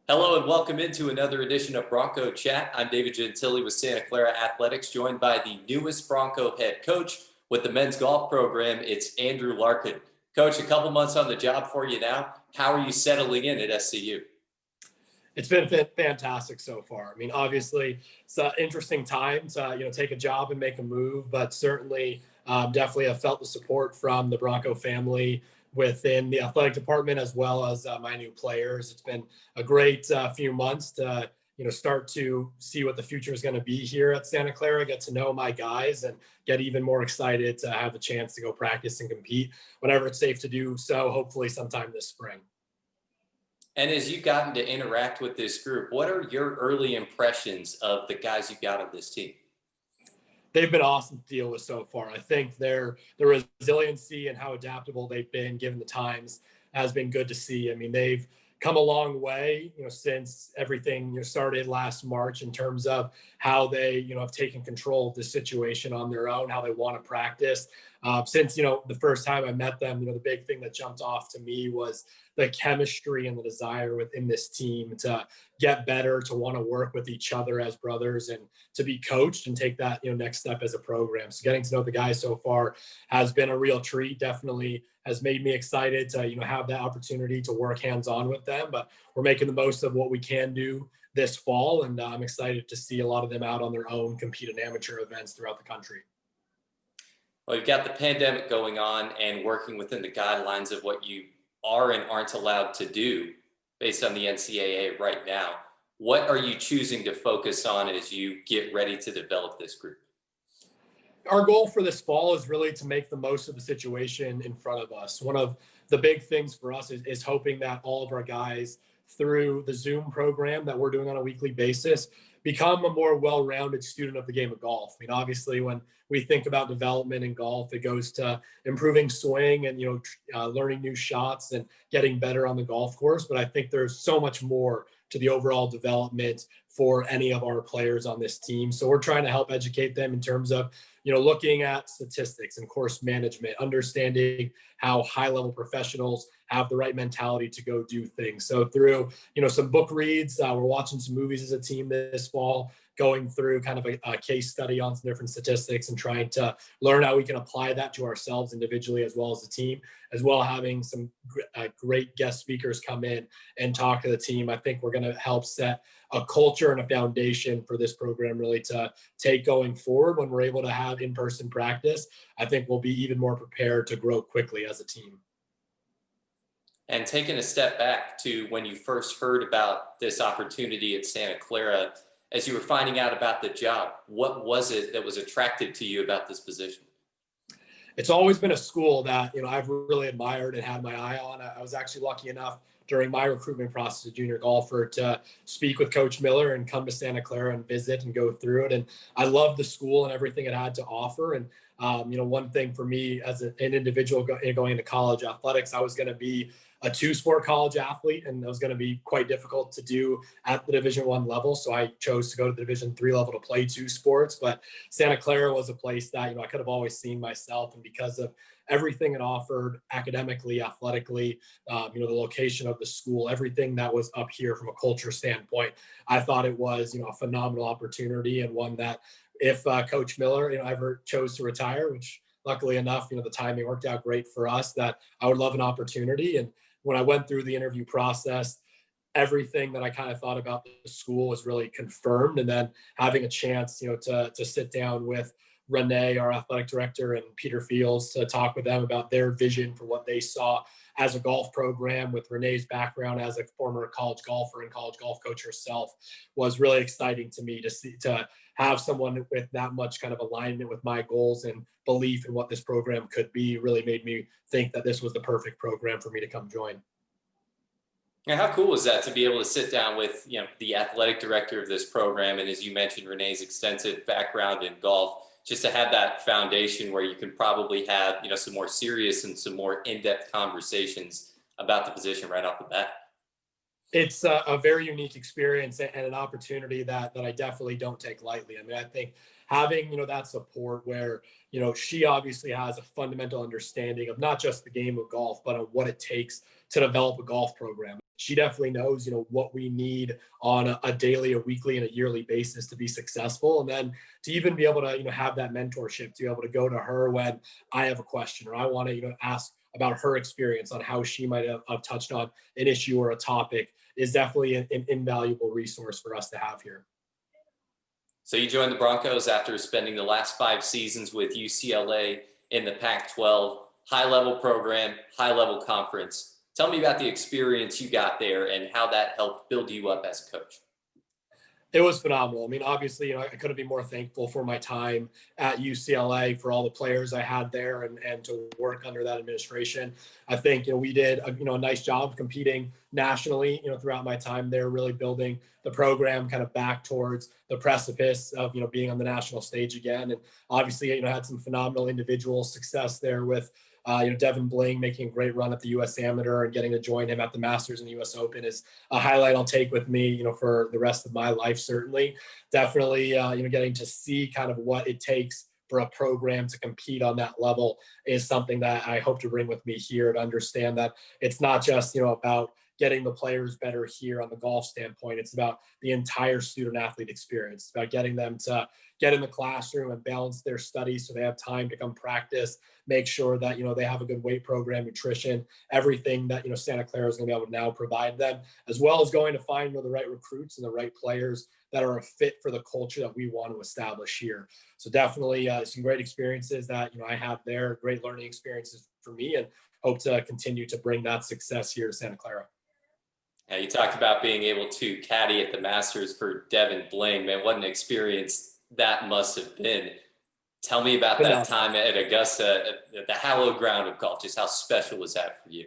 Hello and welcome into another edition of Bronco Chat. I'm David Gentili with Santa Clara Athletics, joined by the newest Bronco head coach with the men's golf program. It's Andrew Larkin. Coach, a couple months on the job for you now. How are you settling in at SCU? It's been fantastic so far. I mean, obviously, it's an interesting time to take a job and make a move, but certainly, definitely have felt the support from the Bronco family within the athletic department as well as my new players. It's been a great few months to start to see what the future is going to be here at Santa Clara, get to know my guys, and get even more excited to have the chance to go practice and compete whenever it's safe to do so. Hopefully, sometime this spring. And as you've gotten to interact with this group, what are your early impressions of the guys you've got on this team? They've been awesome to deal with so far. I think their resiliency and how adaptable they've been given the times has been good to see. I mean, they've come a long way, since everything started last March in terms of how they, have taken control of the situation on their own, how they want to practice. Since the first time I met them, the big thing that jumped off to me was the chemistry and the desire within this team to get better, to want to work with each other as brothers, and to be coached and take that next step as a program. So getting to know the guys so far has been a real treat. Definitely has made me excited to have that opportunity to work hands-on with them. But we're making the most of what we can do this fall, and I'm excited to see a lot of them out on their own, compete in amateur events throughout the country. Well, you've got the pandemic going on and working within the guidelines of what you are and aren't allowed to do based on the NCAA right now. What are you choosing to focus on as you get ready to develop this group? Our goal for this fall is really to make the most of the situation in front of us. One of the big things for us is hoping that all of our guys, through the Zoom program that we're doing on a weekly basis, become a more well-rounded student of the game of golf. I mean, obviously, when we think about development in golf, it goes to improving swing and learning new shots and getting better on the golf course. But I think there's so much more to the overall development for any of our players on this team. So we're trying to help educate them in terms of looking at statistics and course management, understanding how high-level professionals have the right mentality to go do things. So through, some book reads, we're watching some movies as a team this fall, going through kind of a case study on some different statistics and trying to learn how we can apply that to ourselves individually as well as the team, as well having some great guest speakers come in and talk to the team. I think we're going to help set a culture and a foundation for this program really to take going forward. When we're able to have in-person practice, I think we'll be even more prepared to grow quickly as a team. And taking a step back to when you first heard about this opportunity at Santa Clara, as you were finding out about the job, what was it that was attractive to you about this position? It's always been a school that I've really admired and had my eye on. I was actually lucky enough during my recruitment process as a junior golfer to speak with Coach Miller and come to Santa Clara and visit and go through it. And I loved the school and everything it had to offer. And one thing for me as an individual going into college athletics, I was going to be a two-sport college athlete, and it was going to be quite difficult to do at the Division I level. So I chose to go to the Division III level to play two sports. But Santa Clara was a place that I could have always seen myself, and because of everything it offered academically, athletically, the location of the school, everything that was up here from a culture standpoint, I thought it was a phenomenal opportunity, and one that if Coach Miller ever chose to retire, which luckily enough the timing worked out great for us, that I would love an opportunity. And when I went through the interview process, everything that I kind of thought about the school was really confirmed. And then having a chance, to sit down with Renee, our athletic director, and Peter Fields to talk with them about their vision for what they saw as a golf program, with Renee's background as a former college golfer and college golf coach herself, was really exciting to me to have someone with that much kind of alignment with my goals and belief in what this program could be. Really made me think that this was the perfect program for me to come join. And how cool was that to be able to sit down with the athletic director of this program, and as you mentioned, Renee's extensive background in golf, just to have that foundation where you can probably have some more serious and some more in-depth conversations about the position right off the bat? It's a very unique experience and an opportunity that I definitely don't take lightly. I mean, I think having that support where she obviously has a fundamental understanding of not just the game of golf, but of what it takes to develop a golf program. she definitely knows, what we need on a daily, a weekly, and a yearly basis to be successful. And then to even be able to, have that mentorship, to be able to go to her when I have a question or I want to, ask about her experience on how she might have touched on an issue or a topic is definitely an invaluable resource for us to have here. So you joined the Broncos after spending the last 5 seasons with UCLA in the Pac-12, high-level program, high-level conference. Tell me about the experience you got there and how that helped build you up as a coach. It was phenomenal. I mean, obviously, I couldn't be more thankful for my time at UCLA, for all the players I had there, and to work under that administration. I think, we did a nice job competing nationally, throughout my time there, really building the program kind of back towards the precipice of, being on the national stage again. And obviously, had some phenomenal individual success there with Devin Bling making a great run at the U.S. Amateur and getting to join him at the Masters and the U.S. Open is a highlight I'll take with me, for the rest of my life. Certainly, definitely, getting to see kind of what it takes for a program to compete on that level is something that I hope to bring with me here, to understand that it's not just, about getting the players better here on the golf standpoint. It's about the entire student athlete experience. It's about getting them to get in the classroom and balance their studies so they have time to come practice, make sure that, they have a good weight program, nutrition, everything that, Santa Clara is going to be able to now provide them, as well as going to find the right recruits and the right players that are a fit for the culture that we want to establish here. So definitely some great experiences that, I have there, great learning experiences for me, and hope to continue to bring that success here to Santa Clara. Yeah, you talked about being able to caddy at the Masters for Devin Bling. Man, what an experience that must have been. Tell me about that time at Augusta, at the hallowed ground of golf. Just how special was that for you?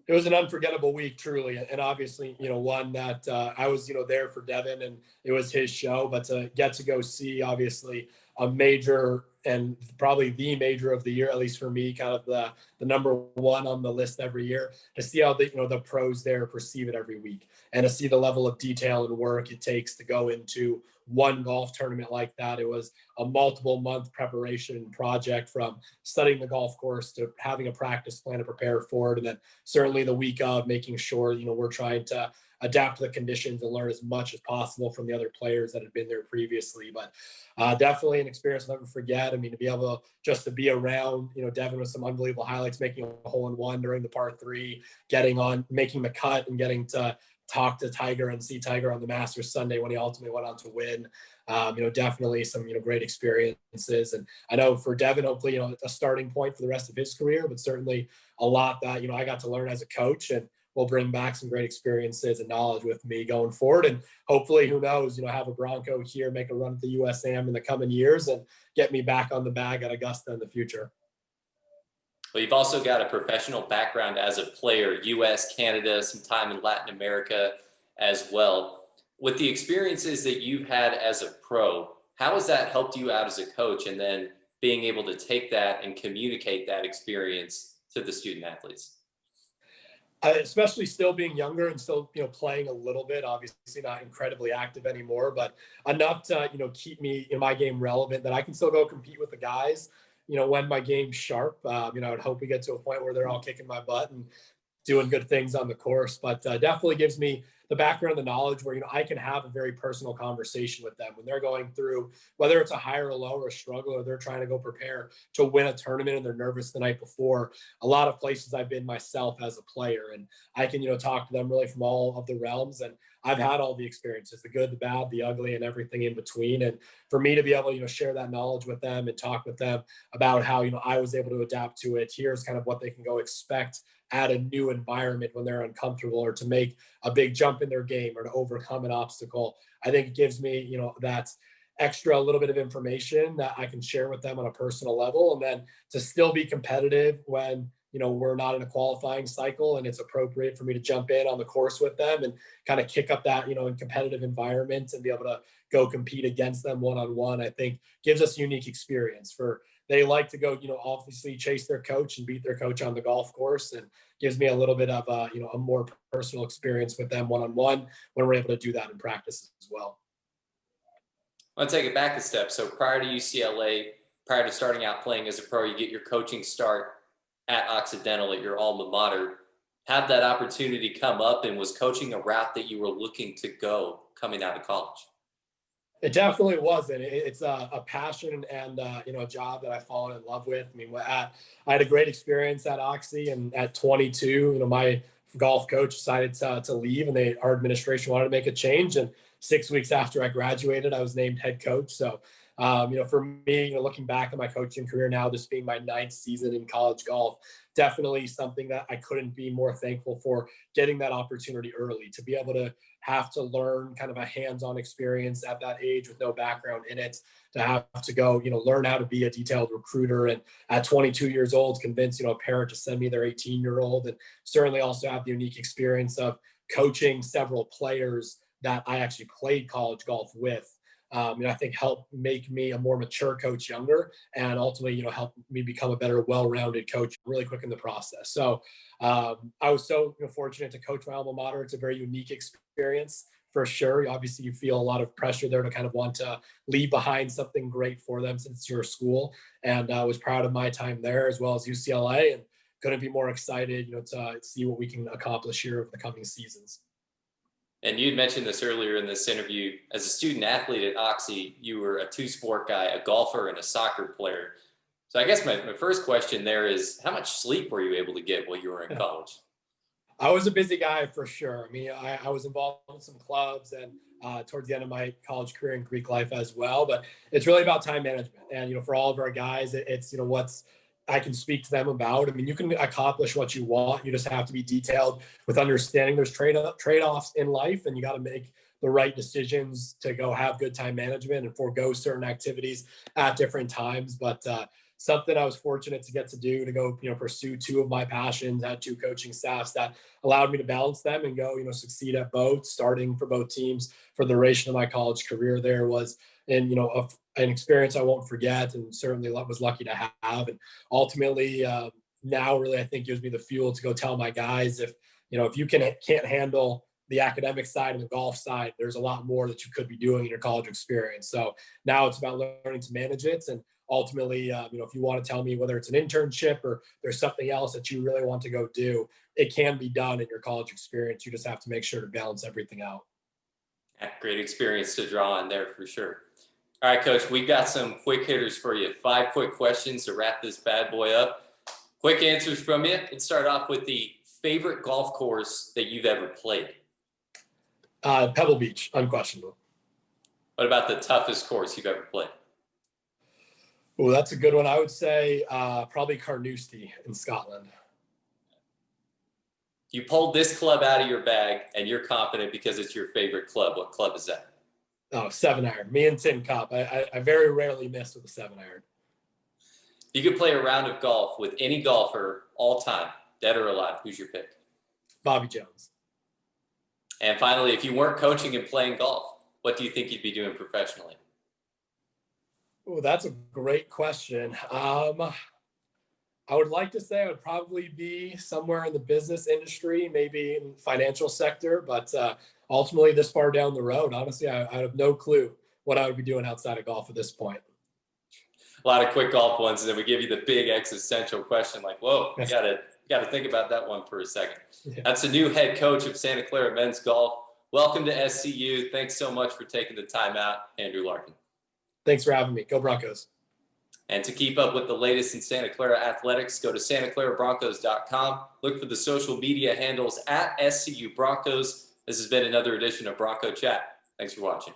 It was an unforgettable week, truly, and obviously, one that I was, there for Devin, and it was his show. But to get to go see, obviously, a major, and probably the major of the year, at least for me, kind of the number one on the list every year, to see how the pros there perceive it every week, and to see the level of detail and work it takes to go into one golf tournament like that. It was a multiple month preparation project, from studying the golf course to having a practice plan to prepare for it. And then certainly the week of, making sure, we're trying to adapt to the conditions and learn as much as possible from the other players that had been there previously. But definitely an experience I'll never forget. I mean, to be able to be around, Devin with some unbelievable highlights, making a hole in one during the par three, getting on, making the cut, and getting to talk to Tiger and see Tiger on the Masters Sunday when he ultimately went on to win. Definitely some, great experiences. And I know for Devin, hopefully, a starting point for the rest of his career, but certainly a lot that, I got to learn as a coach, and will bring back some great experiences and knowledge with me going forward. And hopefully, who knows, have a Bronco here, make a run at the USAM in the coming years, and get me back on the bag at Augusta in the future. Well, you've also got a professional background as a player, US, Canada, some time in Latin America as well. With the experiences that you've had as a pro, how has that helped you out as a coach, and then being able to take that and communicate that experience to the student athletes? Especially still being younger and still, playing a little bit, obviously not incredibly active anymore, but enough to, keep me in my game relevant, that I can still go compete with the guys, when my game's sharp. I'd hope we get to a point where they're all kicking my butt and doing good things on the course. But definitely gives me the background, the knowledge where, I can have a very personal conversation with them when they're going through, whether it's a high or a low or a struggle, or they're trying to go prepare to win a tournament and they're nervous the night before. A lot of places I've been myself as a player, and I can, talk to them really from all of the realms. And I've had all the experiences, the good, the bad, the ugly, and everything in between. And for me to be able to, share that knowledge with them and talk with them about how, I was able to adapt to it. Here's kind of what they can go expect at a new environment when they're uncomfortable, or to make a big jump in their game, or to overcome an obstacle. I think it gives me, that extra little bit of information that I can share with them on a personal level, and then to still be competitive when, we're not in a qualifying cycle and it's appropriate for me to jump in on the course with them and kind of kick up that, in competitive environments, and be able to go compete against them one-on-one. I think gives us a unique experience. For they like to go, obviously chase their coach and beat their coach on the golf course, and gives me a little bit of a more personal experience with them one-on-one when we're able to do that in practice as well. I want to take it back a step. So prior to UCLA, prior to starting out playing as a pro, you get your coaching start at Occidental, at your alma mater. had that opportunity come up, and was coaching a route that you were looking to go coming out of college? It definitely wasn't. It's a passion and a job that I fallen in love with. I mean, I had a great experience at Oxy, and at 22, my golf coach decided to leave, and our administration wanted to make a change. And 6 weeks after I graduated, I was named head coach. So, for me, looking back at my coaching career now, this being my ninth season in college golf, definitely something that I couldn't be more thankful for, getting that opportunity early to be able to have to learn kind of a hands-on experience at that age with no background in it, to have to go, learn how to be a detailed recruiter. And at 22 years old, convince, a parent to send me their 18-year-old, and certainly also have the unique experience of coaching several players that I actually played college golf with. I think helped make me a more mature coach younger, and ultimately, help me become a better, well-rounded coach really quick in the process. So I was so fortunate to coach my alma mater. It's a very unique experience for sure. Obviously, you feel a lot of pressure there to kind of want to leave behind something great for them since it's your school. And I was proud of my time there, as well as UCLA, and couldn't be more excited, to see what we can accomplish here over the coming seasons. And you had mentioned this earlier in this interview. As a student athlete at Oxy, you were a two-sport guy, a golfer and a soccer player. So I guess my first question there is, how much sleep were you able to get while you were in college? I was a busy guy for sure. I mean, I was involved in some clubs, and towards the end of my college career in Greek life as well. But it's really about time management. And, for all of our guys, it's, what's I can speak to them about. I mean, you can accomplish what you want. You just have to be detailed with understanding there's trade-offs in life, and you got to make the right decisions to go have good time management and forego certain activities at different times. But something I was fortunate to get to do, to go, pursue two of my passions, had two coaching staffs that allowed me to balance them and go, succeed at both, starting for both teams for the duration of my college career there was, and, an experience I won't forget, and certainly was lucky to have. And ultimately, now really, I think gives me the fuel to go tell my guys, if you can't handle the academic side and the golf side, there's a lot more that you could be doing in your college experience. So now it's about learning to manage it. And ultimately, if you want to tell me whether it's an internship or there's something else that you really want to go do, it can be done in your college experience. You just have to make sure to balance everything out. Yeah, great experience to draw on there for sure. All right, Coach, we've got some quick hitters for you. 5 quick questions to wrap this bad boy up. Quick answers from you. Let's start off with the favorite golf course that you've ever played. Pebble Beach, unquestionable. What about the toughest course you've ever played? Oh, that's a good one. I would say probably Carnoustie in Scotland. You pulled this club out of your bag and you're confident because it's your favorite club. What club is that? Oh, 7-iron. Me and Tim Copp. I very rarely miss with a 7-iron. You could play a round of golf with any golfer all time, dead or alive. Who's your pick? Bobby Jones. And finally, if you weren't coaching and playing golf, what do you think you'd be doing professionally? Oh, that's a great question. I would like to say I would probably be somewhere in the business industry, maybe in the financial sector, but ultimately this far down the road, honestly, I have no clue what I would be doing outside of golf at this point. A lot of quick golf ones, and then we give you the big existential question like, whoa, you gotta think about that one for a second. Yeah. That's the new head coach of Santa Clara men's golf. Welcome to SCU. Thanks so much for taking the time out, Andrew Larkin. Thanks for having me. Go Broncos. And to keep up with the latest in Santa Clara athletics, go to santaclarabroncos.com. Look for the social media handles at SCU Broncos. This has been another edition of Bronco Chat. Thanks for watching.